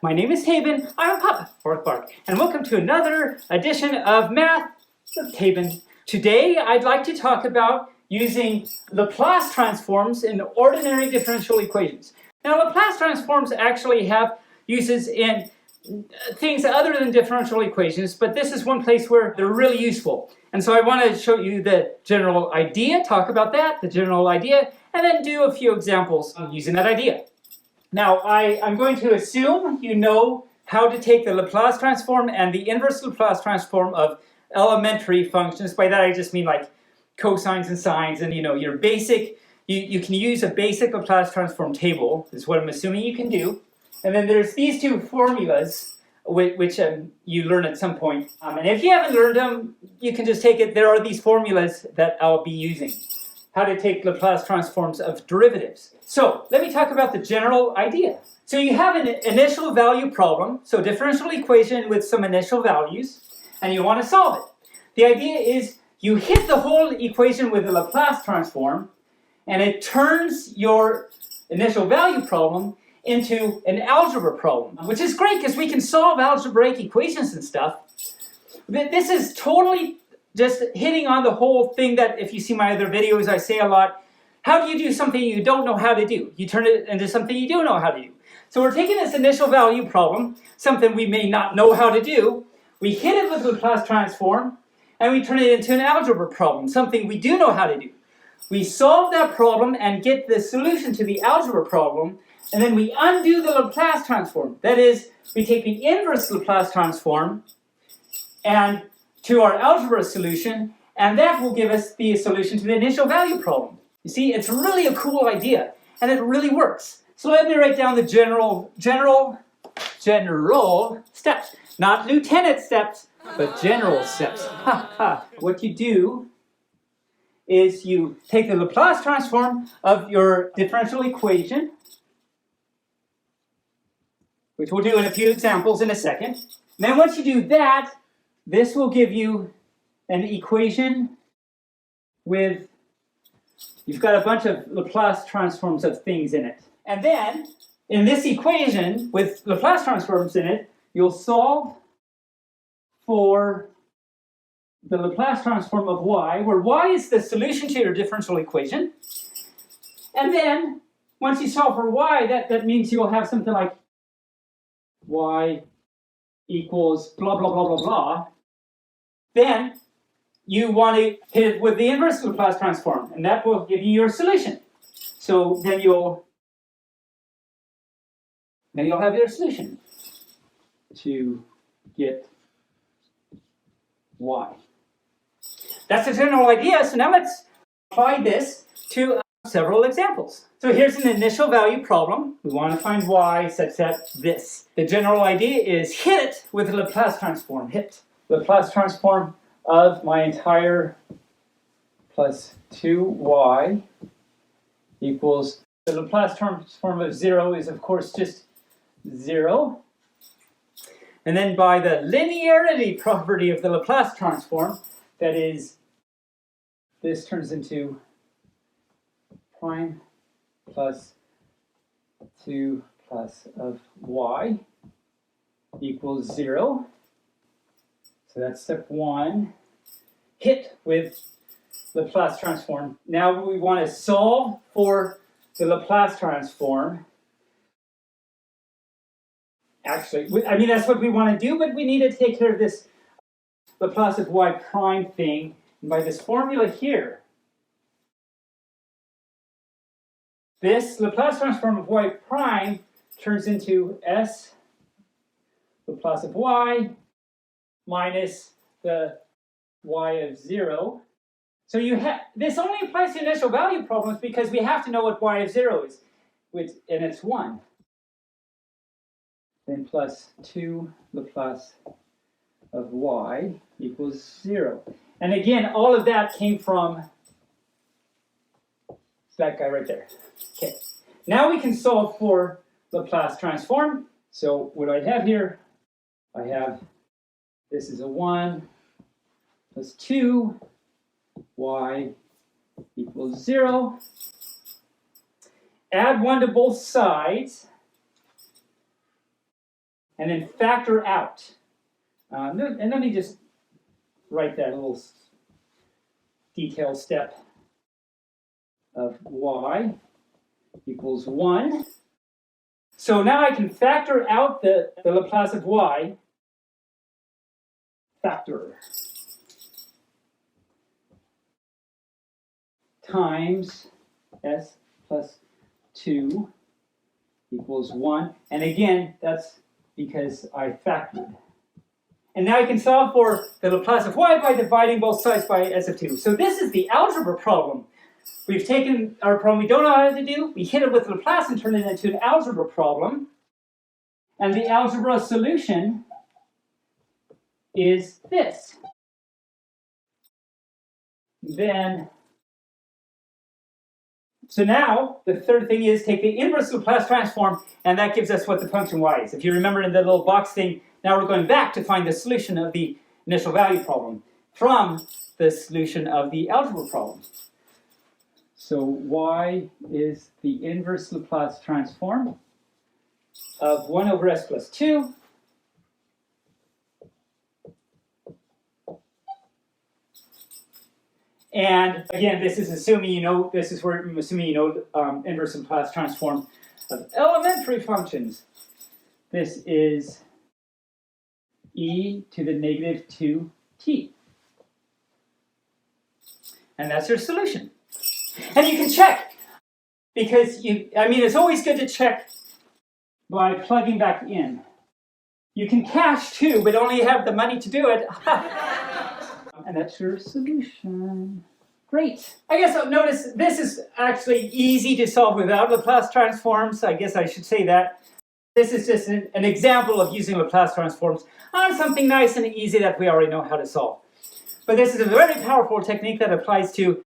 My name is Taebyn, I'm a Papa for Clark, and welcome to another edition of Math with Taebyn. Today I'd like to talk about using Laplace transforms in ordinary differential equations. Now Laplace transforms actually have uses in things other than differential equations, but this is one place where they're really useful. And so I want to show you the general idea, talk about that, the general idea, and then do a few examples using that idea. Now, I'm going to assume you know how to take the Laplace transform and the inverse Laplace transform of elementary functions. By that I just mean like cosines and sines and your basic, you can use a basic Laplace transform table, is what I'm assuming you can do. And then there's these two formulas which you learn at some point. And if you haven't learned them, you can just take it. There are these formulas that I'll be using. How to take Laplace transforms of derivatives. So let me talk about the general idea. So you have an initial value problem, so differential equation with some initial values, and you want to solve it. The idea is you hit the whole equation with a Laplace transform, and it turns your initial value problem into an algebra problem, which is great because we can solve algebraic equations and stuff. This is totally just hitting on the whole thing that if you see my other videos, I say a lot. How do you do something you don't know how to do? You turn it into something you do know how to do. So we're taking this initial value problem, something we may not know how to do. We hit it with the Laplace transform, and we turn it into an algebra problem, something we do know how to do. We solve that problem and get the solution to the algebra problem, and then we undo the Laplace transform. That is, we take the inverse Laplace transform and to our algebra solution, and that will give us the solution to the initial value problem. You see, it's really a cool idea, and it really works. So let me write down the general steps. Not lieutenant steps, but general steps. What you do is you take the Laplace transform of your differential equation, which we'll do in a few examples in a second. And then once you do that, this will give you an equation with, you've got a bunch of Laplace transforms of things in it. And then, in this equation with Laplace transforms in it, you'll solve for the Laplace transform of y, where y is the solution to your differential equation. And then, once you solve for y, that means you'll have something like y equals blah, blah, blah, blah, blah. Then you want to hit it with the inverse Laplace transform, and that will give you your solution. So then you'll have your solution to get y. That's the general idea. So now let's apply this to several examples. So here's an initial value problem. We want to find y such that this. The general idea is hit it with the Laplace transform. Hit Laplace transform of my entire plus 2y equals, the Laplace transform of 0 is of course just 0. And then by the linearity property of the Laplace transform, that is, this turns into prime plus 2 plus of y equals 0. So that's step 1. Hit with Laplace transform. Now we want to solve for the Laplace transform. Actually, I mean, that's what we want to do, but we need to take care of this Laplace of y prime thing by this formula here. This Laplace transform of y prime turns into s Laplace of y minus the y of 0. So you have, this only applies to initial value problems because we have to know what y of 0 is, and it's 1. Then plus 2 Laplace of y equals 0. And again, all of that came from that guy right there. Okay. Now we can solve for Laplace transform. So what I have here, I have, this is a 1 plus 2 y equals 0. Add 1 to both sides. and then factor out. And let me just write that little detail step of y equals 1. So now I can factor out the Laplace of y, factor, times s plus 2 equals 1. And again, that's because I factored. And now I can solve for the Laplace of y by dividing both sides by s of 2. So this is the algebra problem. We've taken our problem we don't know how to do, we hit it with Laplace and turned it into an algebra problem. And the algebra solution is this. So now, the third thing is take the inverse Laplace transform, and that gives us what the function y is. If you remember in the little box thing, now we're going back to find the solution of the initial value problem from the solution of the algebra problem. So y is the inverse Laplace transform of 1 over s plus 2 and again, this is assuming you know, this is where I'm assuming you know inverse Laplace transform of elementary functions. This is e to the negative 2t. And that's your solution. And you can check, because it's always good to check by plugging back in. You can cache too, but only have the money to do it. And that's your solution. Great. I guess notice this is actually easy to solve without Laplace transforms. I guess I should say that. This is just an example of using Laplace transforms on something nice and easy that we already know how to solve. But this is a very powerful technique that applies to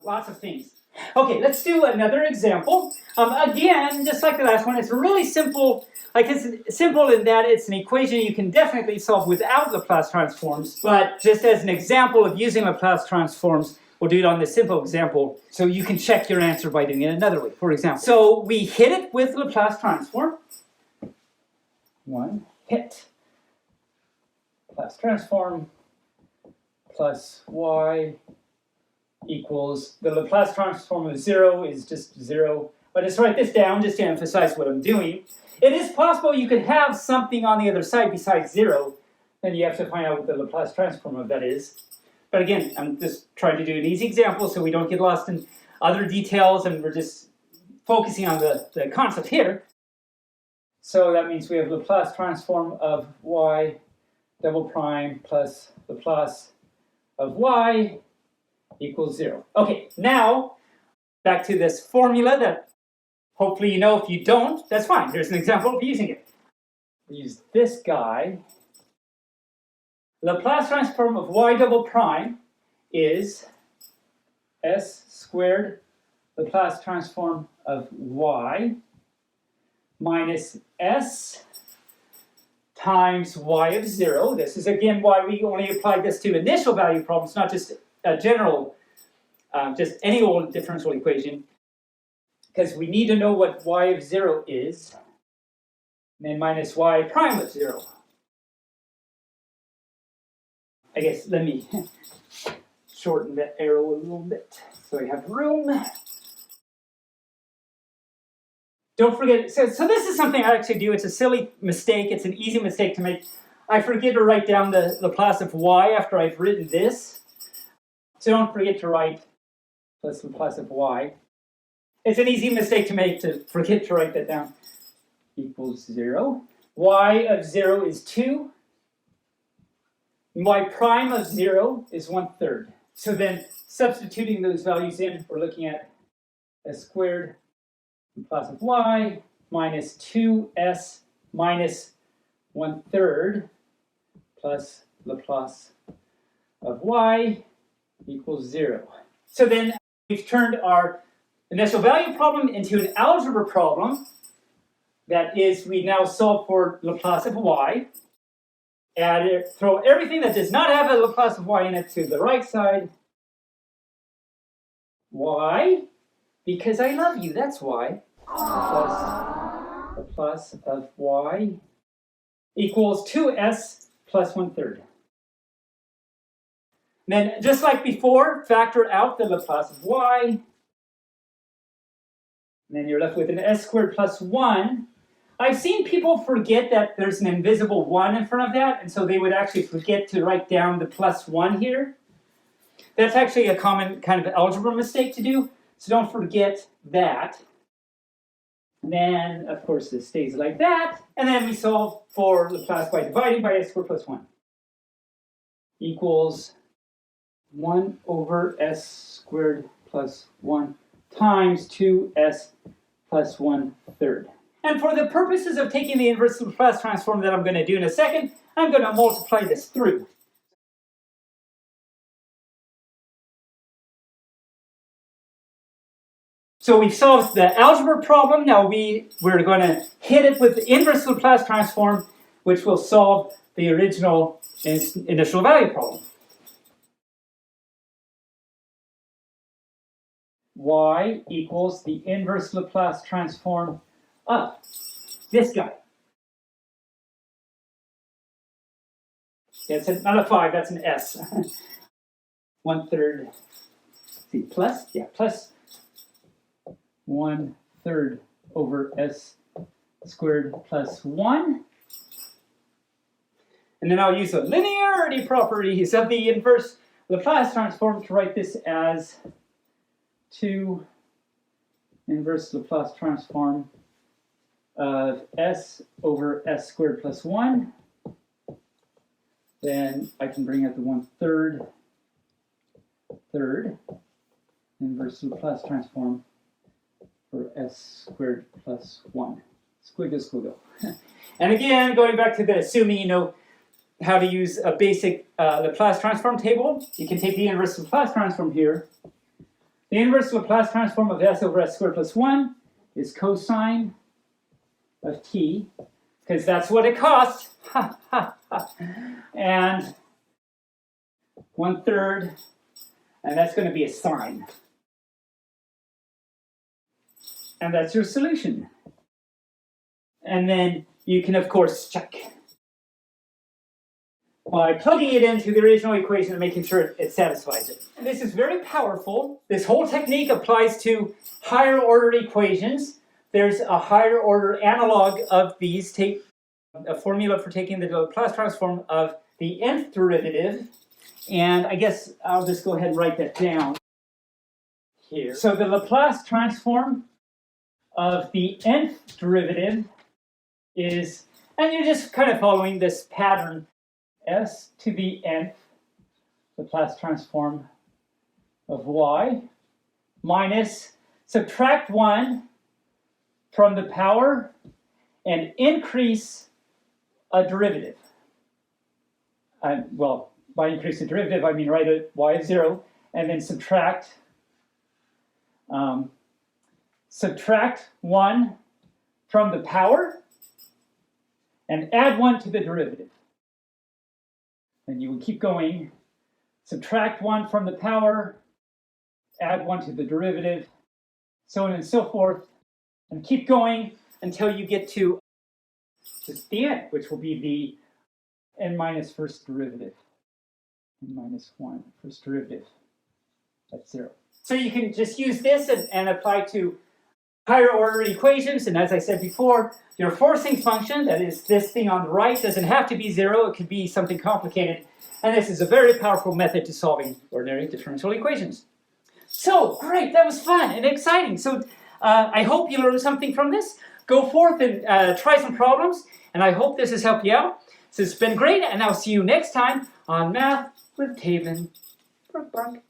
lots of things. Okay, let's do another example. Again, just like the last one, it's really simple. Like, it's simple in that it's an equation you can definitely solve without Laplace transforms. But just as an example of using Laplace transforms, we'll do it on this simple example, so you can check your answer by doing it another way. For example, so we hit it with Laplace transform. Hit. Laplace transform plus y equals, the Laplace transform of 0 is just 0. But just write this down just to emphasize what I'm doing. It is possible you could have something on the other side besides 0, then you have to find out what the Laplace transform of that is. But again, I'm just trying to do an easy example so we don't get lost in other details and we're just focusing on the concept here. So that means we have Laplace transform of y double prime plus Laplace of y equals 0. Okay, now back to this formula that hopefully you know. If you don't, that's fine. Here's an example of using it. We use this guy. Laplace transform of y double prime is s squared Laplace transform of y minus s times y of 0. This is again why we only applied this to initial value problems, not just a general, just any old differential equation, because we need to know what y of 0 is, and then minus y prime of 0. I guess let me shorten that arrow a little bit so I have room. Don't forget, so this is something I actually do. It's a silly mistake. It's an easy mistake to make. I forget to write down the Laplace of y after I've written this. So don't forget to write plus Laplace of y. It's an easy mistake to make, to forget to write that down. Equals 0. Y of 0 is 2. Y prime of 0 is 1/3. So then, substituting those values in, we're looking at s squared Laplace of y minus 2s minus 1/3 plus Laplace of y equals 0. So then we've turned our initial value problem into an algebra problem. That is, we now solve for Laplace of y. Throw everything that does not have a Laplace of y in it to the right side. Why? Because I love you, that's why. Laplace of y equals 2s plus 1/3. Then, just like before, factor out the Laplace of y. And then you're left with an s squared plus 1. I've seen people forget that there's an invisible 1 in front of that, and so they would actually forget to write down the plus 1 here. That's actually a common kind of algebra mistake to do, so don't forget that. And then, of course, this stays like that. And then we solve for Laplace by dividing by s squared plus 1. Equals 1 over s squared plus 1 times 2s plus 1/3. And for the purposes of taking the inverse Laplace transform that I'm going to do in a second, I'm going to multiply this through. So we've solved the algebra problem. Now we're going to hit it with the inverse Laplace transform, which will solve the original initial value problem. Y equals the inverse Laplace transform of this guy. It's not a 5, that's an S. 1/3, see, plus 1/3 over s squared plus 1. And then I'll use the linearity properties of the inverse Laplace transform to write this as 2 inverse Laplace transform of s over s squared plus 1. Then I can bring out the 1/3 inverse Laplace transform for s squared plus 1. Squiggle, squiggle. And again, going back to the assuming you know how to use a basic Laplace transform table, you can take the inverse Laplace transform here. The inverse Laplace transform of s over s squared plus 1 is cosine of t, because that's what it costs. And 1/3, and that's going to be a sine. And that's your solution. And then you can, of course, check by plugging it into the original equation and making sure it satisfies it. And this is very powerful. This whole technique applies to higher order equations. There's a higher order analog of these. Take a formula for taking the Laplace transform of the nth derivative. And I guess I'll just go ahead and write that down here. So the Laplace transform of the nth derivative is, and you're just kind of following this pattern, s to the nth Laplace transform of y minus subtract 1 from the power and increase a derivative. Well, by increase the derivative, I mean write a y of 0 and then subtract 1 from the power and add 1 to the derivative. And you would keep going, subtract 1 from the power, add 1 to the derivative, so on and so forth, and keep going until you get to just the end, which will be the n minus first derivative. N minus 1 first derivative. That's 0. So you can just use this and apply to higher order equations. And as I said before, your forcing function, that is this thing on the right, doesn't have to be 0. It could be something complicated. And this is a very powerful method to solving ordinary differential equations. So, great. That was fun and exciting. So I hope you learned something from this. Go forth and try some problems. And I hope this has helped you out. So it's been great. And I'll see you next time on Math with Taebyn. Bark, bark.